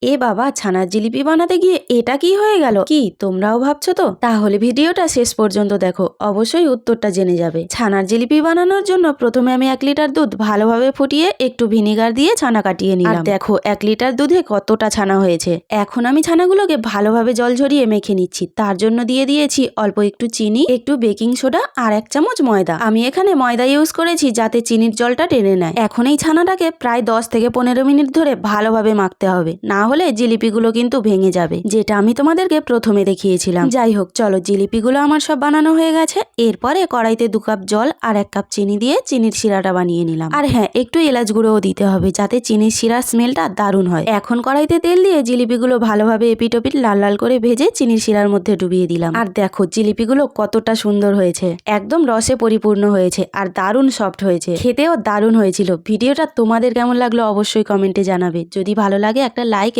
এ বাবা, ছানার জিলিপি বানাতে গিয়ে এটা কি হয়ে গেল? কি তোমরাও ভাবছো তো? তাহলে ভিডিওটা শেষ পর্যন্ত দেখো, অবশ্যই উত্তরটা জেনে যাবে। ছানার জিলিপি বানানোর জন্য প্রথমে আমি 1 লিটার দুধ ভালোভাবে ফুটিয়ে একটু ভিনিগার দিয়ে ছানা কাটিয়ে নিলাম। আর দেখো 1 লিটার দুধে কতটা ছানা হয়েছে। এখন আমি ছানাগুলোকে ভালোভাবে জল ঝরিয়ে মেখে নিচ্ছি। তার জন্য দিয়ে দিয়েছি অল্প একটু চিনি, একটু বেকিং সোডা আর 1 চামচ ময়দা। আমি এখানে ময়দা ইউজ করেছি যাতে চিনির জলটা টেনে নেয়। এখন এই ছানাটাকে প্রায় 10 থেকে 15 মিনিট ধরে ভালোভাবে মাখতে হবে, না হলে জিলিপিগুলো কিন্তু ভেঙে যাবে, যেটা আমি তোমাদেরকে প্রথমে দেখিয়েছিলাম। যাই হোক, চলো, জিলিপিগুলো আমার সব বানানো হয়ে গেছে। এরপরে কড়াইতে 2 কাপ জল আর 1 কাপ চিনি দিয়ে চিনির শিরাটা বানিয়ে নিলাম। আর হ্যাঁ, একটু এলাচ গুঁড়োও দিতে হবে যাতে চিনির শিরার স্মেলটা দারুণ হয়। এখন কড়াইতে তেল দিয়ে জিলিপিগুলো ভালোভাবে এপিট ওপিট লাল লাল করে ভেজে চিনির শিরার মধ্যে ডুবিয়ে দিলাম। আর দেখো জিলিপিগুলো কতটা সুন্দর হয়েছে, একদম রসে পরিপূর্ণ হয়েছে আর দারুণ সফট হয়েছে, খেতেও দারুণ হয়েছিল। ভিডিওটা তোমাদের কেমন লাগলো অবশ্যই কমেন্টে জানাবে। যদি ভালো লাগে একটা লাইক